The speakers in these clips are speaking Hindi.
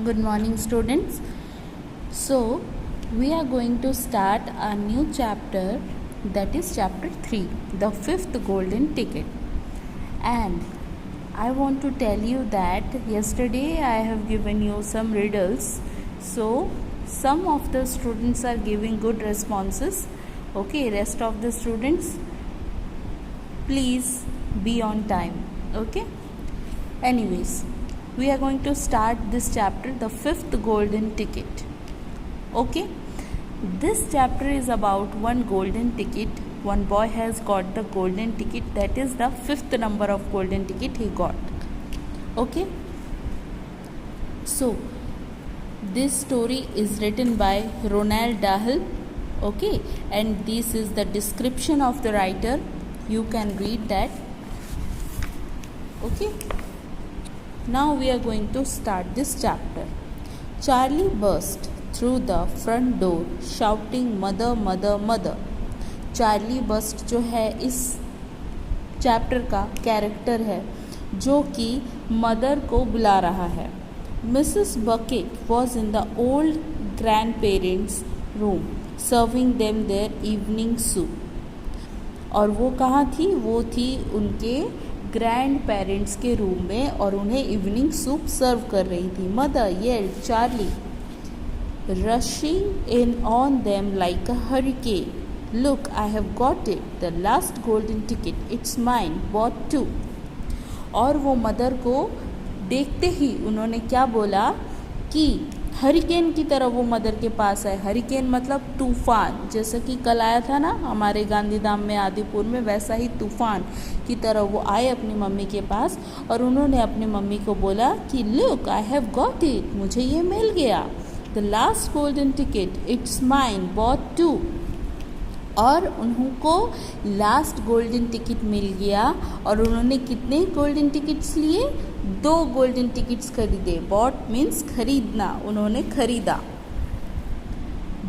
Good morning, students. So, we are going to start a new chapter, that is chapter 3, the fifth golden ticket. And I want to tell you that yesterday I have given you some riddles. So, some of the students are giving good responses. Okay, rest of the students, please be on time. Okay. Anyways, we are going to start this chapter, the fifth golden ticket. Okay, this chapter is about one golden ticket. One boy has got the golden ticket, that is the fifth number of golden ticket he got. Okay, so this story is written by Roald Dahl. Okay, and this is the description of the writer. You can read that. Okay. Now we are going to start this chapter. Charlie burst through the front door shouting mother mother mother. Charlie Bucket जो है इस चैप्टर का कैरेक्टर है जो कि मदर को बुला रहा है. Mrs Bucket was in the old grand parents room serving them their evening soup. और वो कहाँ थी? वो थी उनके ग्रैंड पेरेंट्स के रूम में और उन्हें इवनिंग सूप सर्व कर रही थी. Mother yelled Charlie rushing in on them like a hurricane. Look I have got it, the last golden ticket, it's mine, bought two. और वो मदर को देखते ही उन्होंने क्या बोला कि हरिकेन की तरह वो मदर के पास आए. हरिकेन मतलब तूफान, जैसा कि कल आया था ना हमारे गांधीधाम में आदिपुर में, वैसा ही तूफान की तरह वो आए अपनी मम्मी के पास और उन्होंने अपनी मम्मी को बोला कि look I have got it, मुझे ये मिल गया. The last golden ticket, it's mine, bought two. और उनको लास्ट गोल्डन टिकट मिल गया और उन्होंने कितने गोल्डन टिकट्स लिए? 2 गोल्डन टिकट्स खरीदे. बॉट मीन्स खरीदना, उन्होंने खरीदा.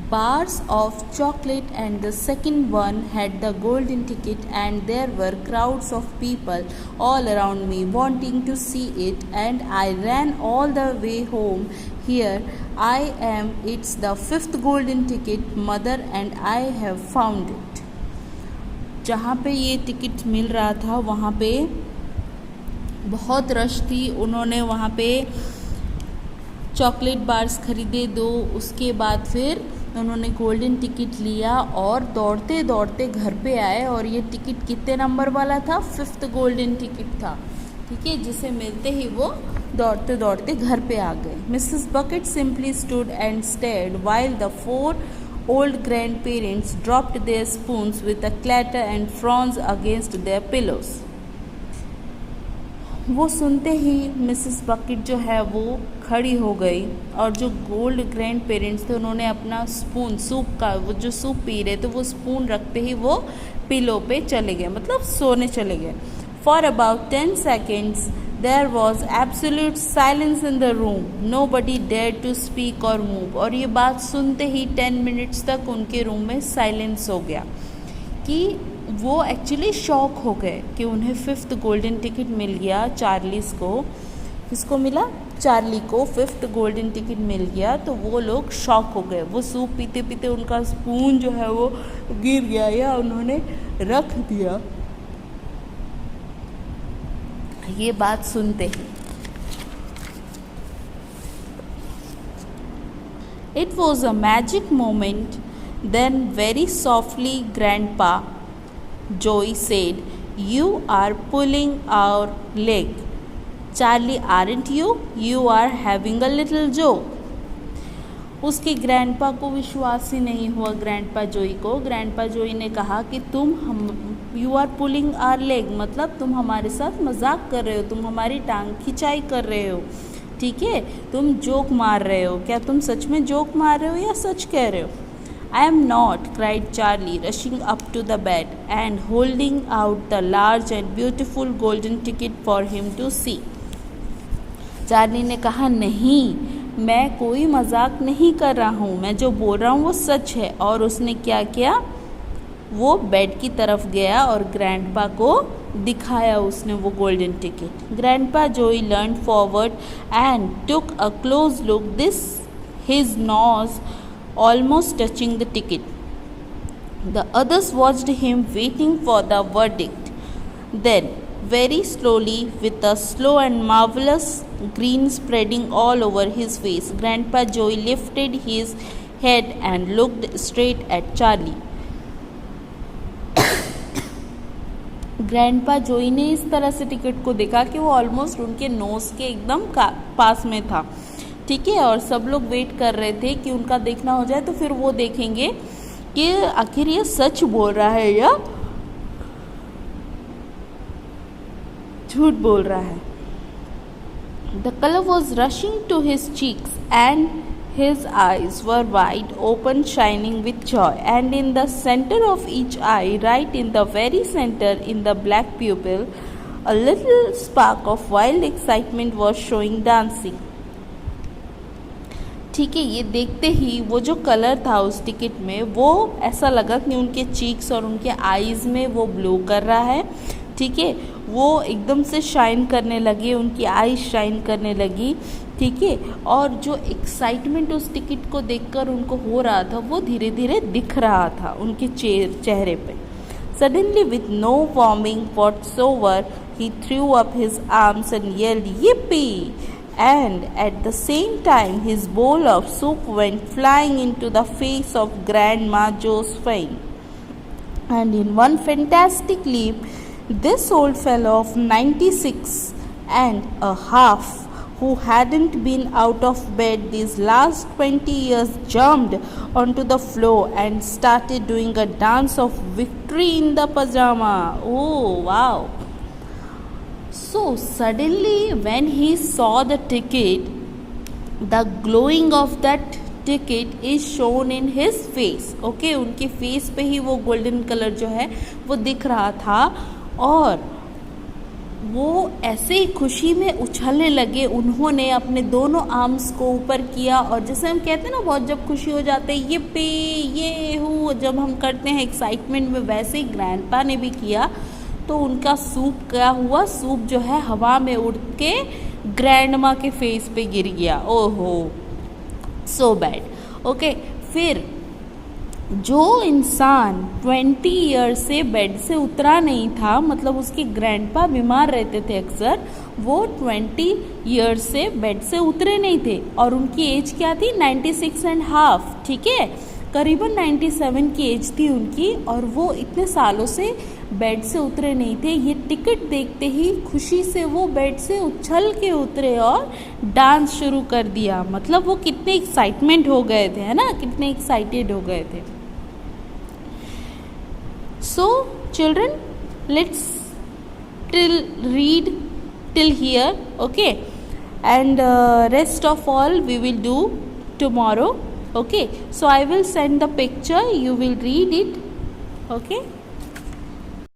Bars of chocolate and the second one had the golden ticket and there were crowds of people all around me wanting to see it and I ran all the way home. Here I am, it's the 5th golden ticket, mother, and I have found it. जहाँ पे ये टिकट मिल रहा था वहाँ पे बहुत रश थी. उन्होंने वहाँ पे चॉकलेट बार्स खरीदे 2. उसके बाद फिर उन्होंने गोल्डन टिकट लिया और दौड़ते दौड़ते घर पे आए. और ये टिकट कितने नंबर वाला था? 5th गोल्डन टिकट था. ठीक है, जिसे मिलते ही वो दौड़ते दौड़ते घर पे आ गए. Mrs bucket simply stood and stared while the 4 old grandparents dropped their spoons with a clatter and frowns against their pillows. वो सुनते ही मिसेस बकेट जो है वो खड़ी हो गई और जो गोल्ड ग्रैंड पेरेंट्स थे उन्होंने अपना स्पून, सूप का, वो जो सूप पी रहे थे वो स्पून रखते ही वो पिलो पे चले गए, मतलब सोने चले गए. For about 10 seconds there was absolute silence in the room. Nobody dare to speak or move. और ये बात सुनते ही 10 मिनट्स तक उनके रूम में साइलेंस हो गया कि वो एक्चुअली शॉक हो गए कि उन्हें 5th गोल्डन टिकट मिल गया. चार्लीस को, किसको मिला? चार्ली को 5th गोल्डन टिकट मिल गया. तो वो लोग शॉक हो गए. वो सूप पीते पीते उनका स्पून जो है वो गिर गया या उन्होंने रख दिया. ये बात सुनते ही it was a magic moment. Then very softly grandpa Joey said, you are pulling our leg. Charlie, aren't you? You are having a little joke. उसके ग्रैंडपा को विश्वास ही नहीं हुआ. ग्रैंडपा जोई को, ग्रैंडपा जोई ने कहा कि you are pulling our leg, मतलब तुम हमारे साथ मजाक कर रहे हो, तुम हमारी टांग खिंचाई कर रहे हो. ठीक है, तुम जोक मार रहे हो. क्या तुम सच में जोक मार रहे हो या सच कह रहे हो? I am not, cried Charlie, rushing up to the bed and holding out the large and beautiful golden ticket for him to see. Charlie ने कहा, नहीं, मैं कोई मजाक नहीं कर रहा हूँ, मैं जो बोल रहा हूँ वो सच है. और उसने क्या किया? वो बेड की तरफ गया और ग्रैंडपा को दिखाया उसने वो गोल्डन टिकट. ग्रैंडपा जोई leaned forward and took a close look. His nose almost touching the ticket. The others watched him, waiting for the verdict. Then, very slowly, with a slow and marvelous grin spreading all over his face, Grandpa Joey lifted his head and looked straight at Charlie. Grandpa जोई ने इस तरह से टिकट को देखा कि वो ऑलमोस्ट उनके नोज के एकदम पास में था. ठीक है, और सब लोग वेट कर रहे थे कि उनका देखना हो जाए तो फिर वो देखेंगे कि आखिर ये सच बोल रहा है या झूठ बोल रहा है. The color was rushing to his cheeks and his eyes were wide open, shining with joy. And in the center of each eye, right in the very center, in the black pupil, a little spark of wild excitement was showing, dancing. ठीक है, ये देखते ही वो जो कलर था उस टिकट में वो ऐसा लगा कि उनके चीक्स और उनके आईज़ में वो ब्लो कर रहा है. ठीक है, वो एकदम से शाइन करने लगे, उनकी आईज शाइन करने लगी. ठीक है, और जो एक्साइटमेंट उस टिकट को देखकर उनको हो रहा था वो धीरे धीरे दिख रहा था उनके चेहरे पे. Suddenly with no warning whatsoever he threw up his arms and yelled yippee, and at the same time his bowl of soup went flying into the face of Grandma Joe's Fine. And in one fantastic leap, this old fellow of 96 and a half, who hadn't been out of bed these last 20 years, jumped onto the floor and started doing a dance of victory in the pajama. Oh, wow. So suddenly when he saw the ticket, the glowing of that ticket is shown in his face. Okay, उनके फेस पे ही वो गोल्डन कलर जो है वो दिख रहा था और वो ऐसे ही खुशी में उछलने लगे. उन्होंने अपने दोनों आर्म्स को ऊपर किया और जैसे हम कहते हैं ना बहुत जब खुशी हो जाते हैं ये पे ये हूँ जब हम करते हैं एक्साइटमेंट में, वैसे ही ग्रैंडपा ने भी किया. तो उनका सूप क्या हुआ, सूप जो है हवा में उड़ के ग्रैंडमा के फेस पे गिर गया. ओहो, सो बैड. ओके, फिर जो इंसान 20 ईयर्स से बेड से उतरा नहीं था, मतलब उसके ग्रैंडपा बीमार रहते थे अक्सर, वो 20 ईयर्स से बेड से उतरे नहीं थे और उनकी एज क्या थी 96 एंड हाफ. ठीक है, करीबन 97 की एज थी उनकी और वो इतने सालों से बेड से उतरे नहीं थे. ये टिकट देखते ही खुशी से वो बेड से उछल के उतरे और डांस शुरू कर दिया. मतलब वो कितने एक्साइटमेंट हो गए थे, है ना, कितने एक्साइटेड हो गए थे. So children, let's read till here, okay, and rest of all we will do tomorrow. Okay, so I will send the picture, you will read it. Okay.